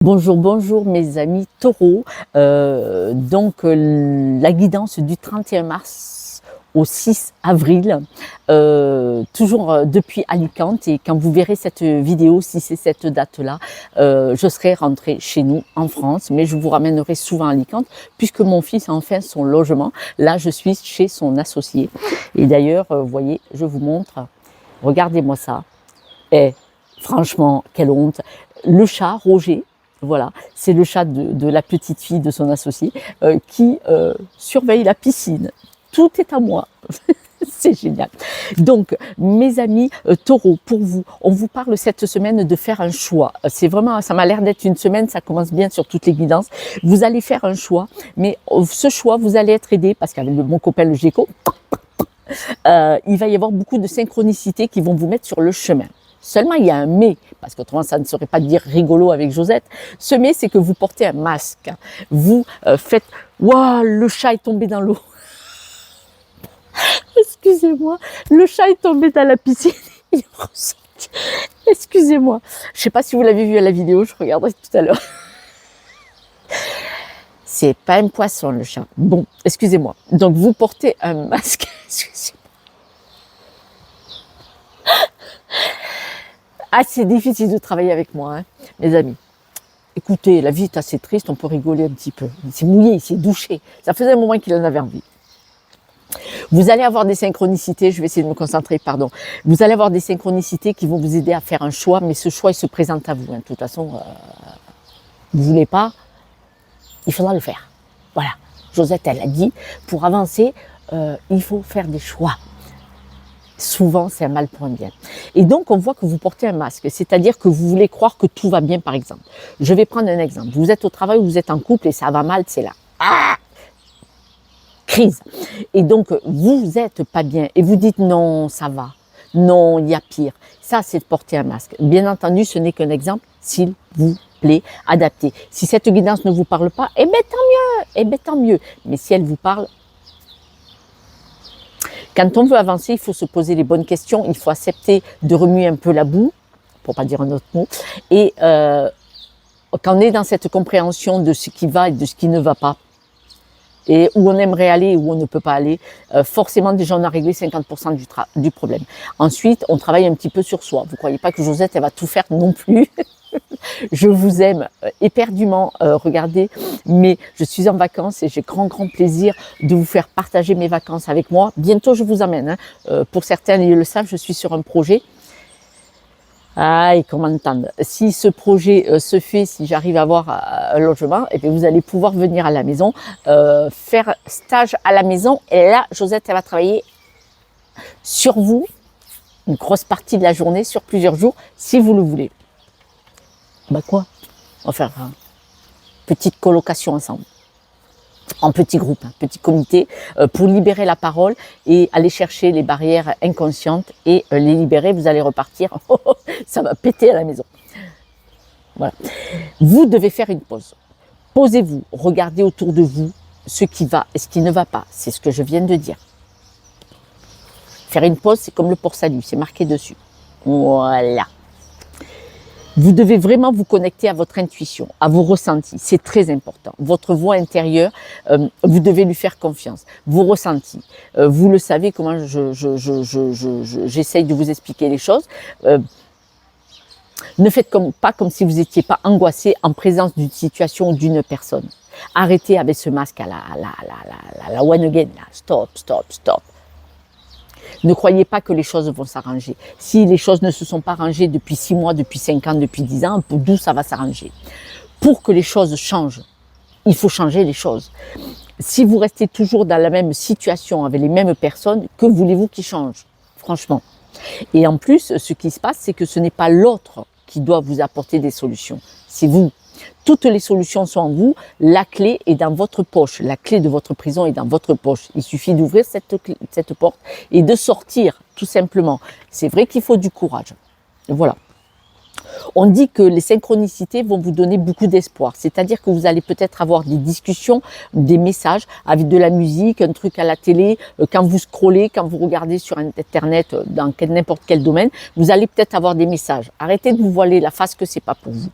Bonjour, bonjour mes amis taureaux. La guidance du 31 mars au 6 avril, toujours depuis Alicante. Et quand vous verrez cette vidéo, si c'est cette date-là, je serai rentrée chez nous en France, mais je vous ramènerai souvent à Alicante puisque mon fils a enfin son logement. Là, je suis chez son associé. Et d'ailleurs, vous voyez, je vous montre, regardez-moi ça. Et franchement, quelle honte. Le chat, Roger, voilà, c'est le chat de la petite fille de son associé qui surveille la piscine. Tout est à moi. C'est génial. Donc, mes amis taureaux, pour vous, on vous parle cette semaine de faire un choix. C'est vraiment, ça m'a l'air d'être une semaine, ça commence bien sur toutes les guidances. Vous allez faire un choix, mais ce choix, vous allez être aidé, parce qu'avec mon copain le Géco, il va y avoir beaucoup de synchronicités qui vont vous mettre sur le chemin. Seulement, il y a un mais, parce qu'autrement, ça ne serait pas dire rigolo avec Josette. Ce mais, c'est que vous portez un masque. Vous faites « Waouh, le chat est tombé dans l'eau !» Excusez-moi, le chat est tombé dans la piscine. Il est ressorti. Excusez-moi. Je ne sais pas si vous l'avez vu à la vidéo, je regarderai tout à l'heure. C'est pas un poisson, le chat. Bon, excusez-moi. Donc, vous portez un masque. Excusez-moi. Ah, c'est difficile de travailler avec moi, hein, mes amis. Écoutez, la vie est assez triste, on peut rigoler un petit peu. Il s'est mouillé, il s'est douché. Ça faisait un moment qu'il en avait envie. Vous allez avoir des synchronicités, je vais essayer de me concentrer, pardon. Vous allez avoir des synchronicités qui vont vous aider à faire un choix, mais ce choix, il se présente à vous. Hein. De toute façon, vous ne voulez pas, il faudra le faire. Voilà. Josette, elle a dit, pour avancer, il faut faire des choix. Souvent, c'est un mal pour un bien. Et donc, on voit que vous portez un masque, c'est-à-dire que vous voulez croire que tout va bien, par exemple. Je vais prendre un exemple. Vous êtes au travail, vous êtes en couple et ça va mal, c'est là. Ah, crise. Et donc, vous n'êtes pas bien et vous dites non, ça va. Non, il y a pire. Ça, c'est de porter un masque. Bien entendu, ce n'est qu'un exemple, s'il vous plaît, adapté. Si cette guidance ne vous parle pas, eh bien, tant mieux, eh bien, tant mieux. Mais si elle vous parle, quand on veut avancer, il faut se poser les bonnes questions, il faut accepter de remuer un peu la boue, pour pas dire un autre mot, et quand on est dans cette compréhension de ce qui va et de ce qui ne va pas, et où on aimerait aller et où on ne peut pas aller, forcément déjà on a réglé 50% du problème. Ensuite, on travaille un petit peu sur soi. Vous ne croyez pas que Josette, elle va tout faire non plus. Je vous aime éperdument, regardez, mais je suis en vacances et j'ai grand plaisir de vous faire partager mes vacances avec moi. Bientôt, je vous amène. Hein. Pour certains, ils le savent, je suis sur un projet. Ah, et qu'on m'entende. Si ce projet se fait, si j'arrive à avoir un logement, et bien vous allez pouvoir venir à la maison, faire stage à la maison. Et là, Josette, elle va travailler sur vous une grosse partie de la journée, sur plusieurs jours, si vous le voulez. Bah quoi? On va faire une petite colocation ensemble, en petit groupe, un petit comité, pour libérer la parole et aller chercher les barrières inconscientes et les libérer. Vous allez repartir, ça va péter à la maison. Voilà. Vous devez faire une pause. Posez-vous, regardez autour de vous ce qui va et ce qui ne va pas. C'est ce que je viens de dire. Faire une pause, c'est comme le port-salut, c'est marqué dessus. Voilà. Vous devez vraiment vous connecter à votre intuition, à vos ressentis. C'est très important. Votre voix intérieure, vous devez lui faire confiance. Vos ressentis. Vous le savez comment j'essaye de vous expliquer les choses. Ne faites pas comme si vous n'étiez pas angoissé en présence d'une situation ou d'une personne. Arrêtez avec ce masque à la one again. Là. Stop. Ne croyez pas que les choses vont s'arranger. Si les choses ne se sont pas arrangées depuis 6 mois, depuis 5 ans, depuis 10 ans, d'où ça va s'arranger? Pour que les choses changent, il faut changer les choses. Si vous restez toujours dans la même situation avec les mêmes personnes, que voulez-vous qui change? Franchement. Et en plus, ce qui se passe, c'est que ce n'est pas l'autre qui doit vous apporter des solutions. C'est vous. Toutes les solutions sont en vous, la clé est dans votre poche, la clé de votre prison est dans votre poche. Il suffit d'ouvrir cette porte et de sortir, tout simplement. C'est vrai qu'il faut du courage. Voilà. On dit que les synchronicités vont vous donner beaucoup d'espoir, c'est-à-dire que vous allez peut-être avoir des discussions, des messages avec de la musique, un truc à la télé, quand vous scrollez, quand vous regardez sur Internet, dans n'importe quel domaine, vous allez peut-être avoir des messages. Arrêtez de vous voiler la face que c'est pas pour vous.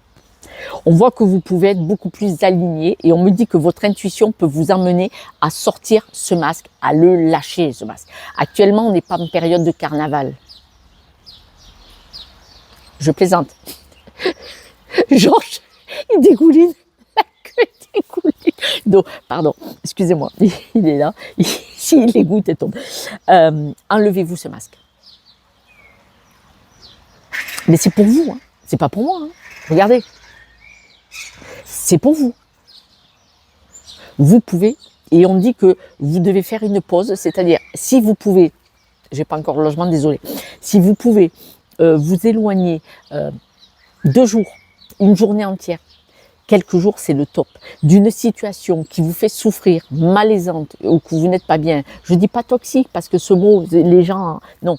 On voit que vous pouvez être beaucoup plus aligné et on me dit que votre intuition peut vous emmener à sortir ce masque, à le lâcher ce masque. Actuellement, on n'est pas en période de carnaval. Je plaisante. Georges, il dégouline. La queue dégouline. Donc, pardon, excusez-moi, il est là. Il les gouttes et tombe. Enlevez-vous ce masque. Mais c'est pour vous, hein. C'est pas pour moi. Hein. Regardez. C'est pour vous. Vous pouvez, et on dit que vous devez faire une pause, c'est-à-dire si vous pouvez, j'ai pas encore le logement, désolé, si vous pouvez vous éloigner 2 jours, une journée entière, quelques jours, c'est le top, d'une situation qui vous fait souffrir, malaisante, ou que vous n'êtes pas bien. Je dis pas toxique, parce que ce mot, les gens, non,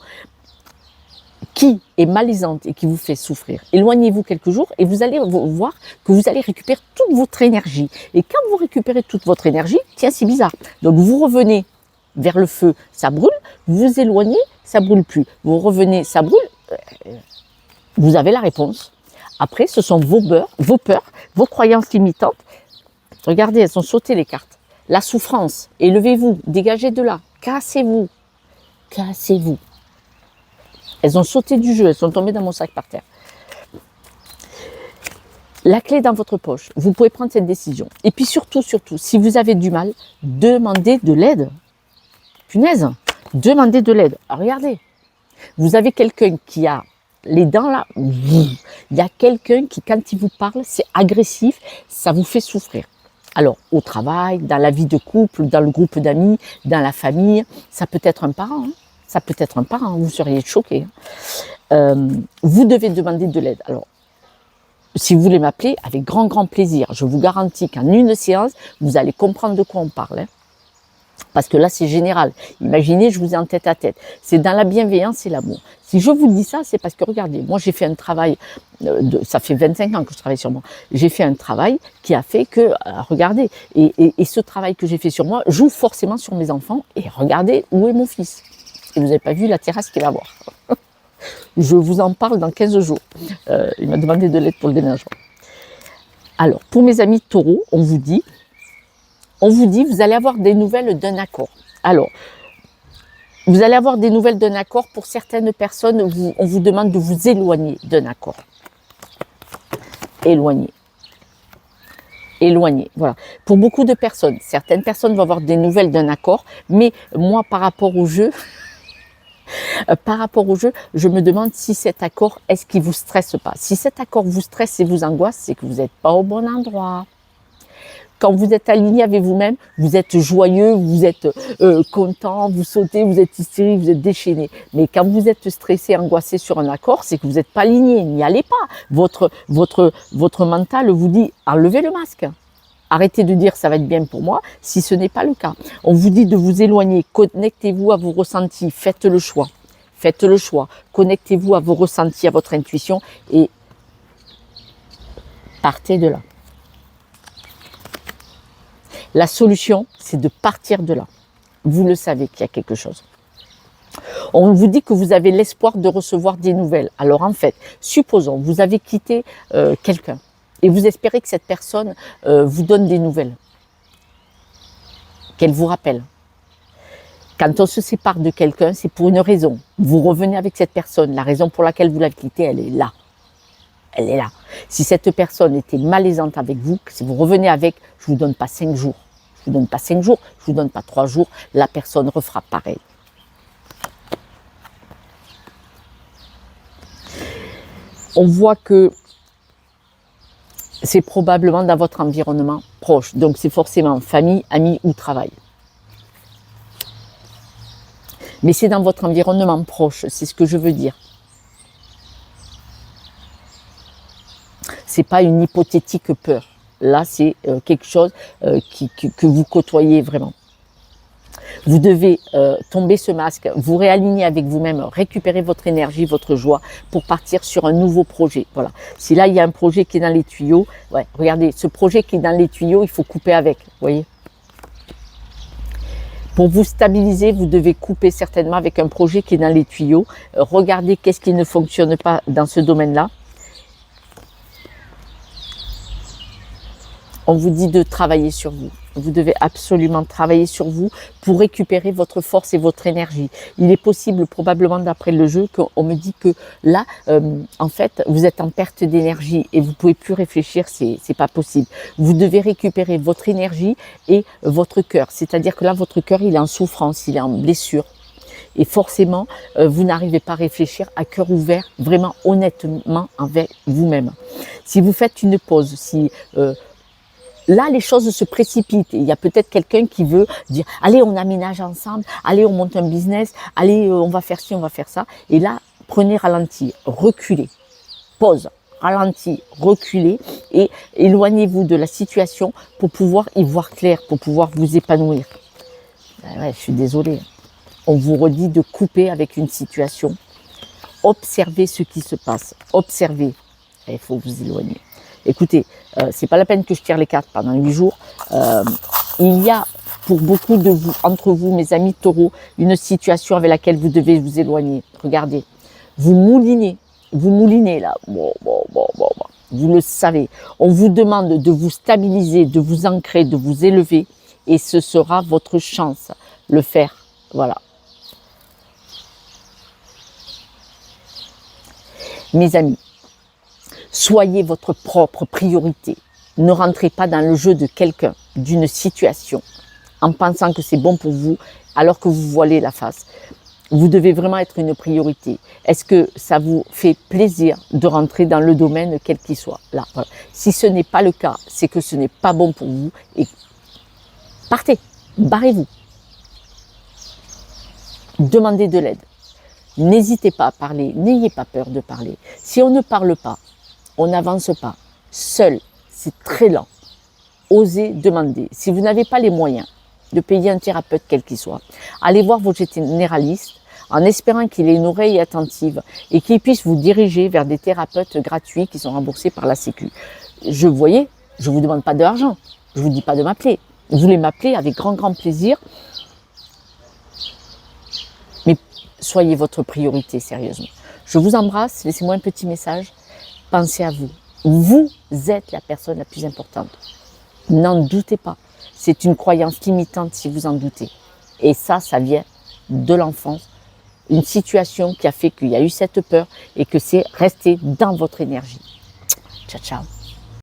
qui est malaisante et qui vous fait souffrir. Éloignez-vous quelques jours et vous allez voir que vous allez récupérer toute votre énergie. Et quand vous récupérez toute votre énergie, tiens, c'est bizarre. Donc vous revenez vers le feu, ça brûle. Vous vous éloignez, ça brûle plus. Vous revenez, ça brûle. Vous avez la réponse. Après, ce sont vos peurs, vos croyances limitantes. Regardez, elles sont sautées les cartes. La souffrance, élevez-vous, dégagez de là, cassez-vous, cassez-vous. Elles ont sauté du jeu, elles sont tombées dans mon sac par terre. La clé est dans votre poche. Vous pouvez prendre cette décision. Et puis surtout, si vous avez du mal, demandez de l'aide. Punaise, demandez de l'aide. Alors, regardez, vous avez quelqu'un qui a les dents là. Il y a quelqu'un qui, quand il vous parle, c'est agressif, ça vous fait souffrir. Alors, au travail, dans la vie de couple, dans le groupe d'amis, dans la famille, ça peut être un parent. Hein. Ça peut être un parent, vous seriez choqué. Vous devez demander de l'aide. Alors, si vous voulez m'appeler, avec grand plaisir, je vous garantis qu'en une séance, vous allez comprendre de quoi on parle. Hein. Parce que là, c'est général. Imaginez, je vous ai en tête à tête. C'est dans la bienveillance et l'amour. Si je vous dis ça, c'est parce que, regardez, moi, j'ai fait un travail, ça fait 25 ans que je travaille sur moi. J'ai fait un travail qui a fait que, regardez, et ce travail que j'ai fait sur moi joue forcément sur mes enfants. Et regardez, où est mon fils ? Et vous n'avez pas vu la terrasse qu'il va avoir. Je vous en parle dans 15 jours. Il m'a demandé de l'aide pour le déménagement. Alors, pour mes amis taureaux, on vous dit, vous allez avoir des nouvelles d'un accord. Alors, vous allez avoir des nouvelles d'un accord. Pour certaines personnes, on vous demande de vous éloigner d'un accord. Éloigner. Éloigné. Voilà. Pour beaucoup de personnes, certaines personnes vont avoir des nouvelles d'un accord, mais moi, par rapport au jeu, je me demande si cet accord, est-ce qu'il vous stresse pas? Si cet accord vous stresse et vous angoisse, c'est que vous n'êtes pas au bon endroit. Quand vous êtes aligné avec vous-même, vous êtes joyeux, vous êtes content, vous sautez, vous êtes hystérique, vous êtes déchaîné. Mais quand vous êtes stressé, angoissé sur un accord, c'est que vous n'êtes pas aligné. N'y allez pas. Votre mental vous dit enlevez le masque. Arrêtez de dire ça va être bien pour moi si ce n'est pas le cas. On vous dit de vous éloigner, connectez-vous à vos ressentis, faites le choix. Faites le choix, connectez-vous à vos ressentis, à votre intuition et partez de là. La solution, c'est de partir de là. Vous le savez qu'il y a quelque chose. On vous dit que vous avez l'espoir de recevoir des nouvelles. Alors en fait, supposons, vous avez quitté quelqu'un et vous espérez que cette personne vous donne des nouvelles, qu'elle vous rappelle. Quand on se sépare de quelqu'un, c'est pour une raison. Vous revenez avec cette personne. La raison pour laquelle vous l'avez quittée, elle est là. Elle est là. Si cette personne était malaisante avec vous, si vous revenez avec, je vous donne pas 5 jours. Je vous donne pas 5 jours, je vous donne pas 3 jours. La personne refera pareil. On voit que c'est probablement dans votre environnement proche. Donc c'est forcément famille, amis ou travail. Mais c'est dans votre environnement proche, c'est ce que je veux dire. C'est pas une hypothétique peur. Là, c'est quelque chose que vous côtoyez vraiment. Vous devez tomber ce masque, vous réaligner avec vous-même, récupérer votre énergie, votre joie pour partir sur un nouveau projet. Voilà. Si là, il y a un projet qui est dans les tuyaux, ouais, regardez, ce projet qui est dans les tuyaux, il faut couper avec, vous voyez. Pour vous stabiliser, vous devez couper certainement avec un projet qui est dans les tuyaux. Regardez qu'est-ce qui ne fonctionne pas dans ce domaine-là. On vous dit de travailler sur vous. Vous devez absolument travailler sur vous pour récupérer votre force et votre énergie. Il est possible, probablement d'après le jeu, qu'on me dit que là, en fait, vous êtes en perte d'énergie et vous pouvez plus réfléchir, c'est pas possible. Vous devez récupérer votre énergie et votre cœur. C'est-à-dire que là, votre cœur, il est en souffrance, il est en blessure. Et forcément, vous n'arrivez pas à réfléchir à cœur ouvert, vraiment honnêtement avec vous-même. Si vous faites une pause, si là, les choses se précipitent. Il y a peut-être quelqu'un qui veut dire « Allez, on aménage ensemble. Allez, on monte un business. Allez, on va faire ci, on va faire ça. » Et là, prenez ralenti, reculez, pause, ralenti, reculez et éloignez-vous de la situation pour pouvoir y voir clair, pour pouvoir vous épanouir. Ouais, je suis désolée. On vous redit de couper avec une situation. Observez ce qui se passe. Observez. Il faut vous éloigner. Écoutez, c'est pas la peine que je tire les cartes pendant 8 jours. Il y a pour beaucoup de vous, entre vous, mes amis taureaux, une situation avec laquelle vous devez vous éloigner. Regardez, vous moulinez là. Bon. Vous le savez. On vous demande de vous stabiliser, de vous ancrer, de vous élever, et ce sera votre chance. Le faire, voilà. Mes amis, soyez votre propre priorité. Ne rentrez pas dans le jeu de quelqu'un, d'une situation, en pensant que c'est bon pour vous, alors que vous voilez la face. Vous devez vraiment être une priorité. Est-ce que ça vous fait plaisir de rentrer dans le domaine quel qu'il soit là, voilà. Si ce n'est pas le cas, c'est que ce n'est pas bon pour vous et partez, barrez-vous. Demandez de l'aide. N'hésitez pas à parler, n'ayez pas peur de parler. Si on ne parle pas, on n'avance pas. Seul, c'est très lent. Osez demander. Si vous n'avez pas les moyens de payer un thérapeute quel qu'il soit, allez voir vos généralistes en espérant qu'il ait une oreille attentive et qu'il puisse vous diriger vers des thérapeutes gratuits qui sont remboursés par la Sécu. Je vous demande pas d'argent. Je vous dis pas de m'appeler. Vous voulez m'appeler avec grand plaisir. Mais soyez votre priorité, sérieusement. Je vous embrasse. Laissez-moi un petit message. Pensez à vous. Vous êtes la personne la plus importante. N'en doutez pas. C'est une croyance limitante si vous en doutez. Et ça vient de l'enfance. Une situation qui a fait qu'il y a eu cette peur et que c'est resté dans votre énergie. Ciao, ciao.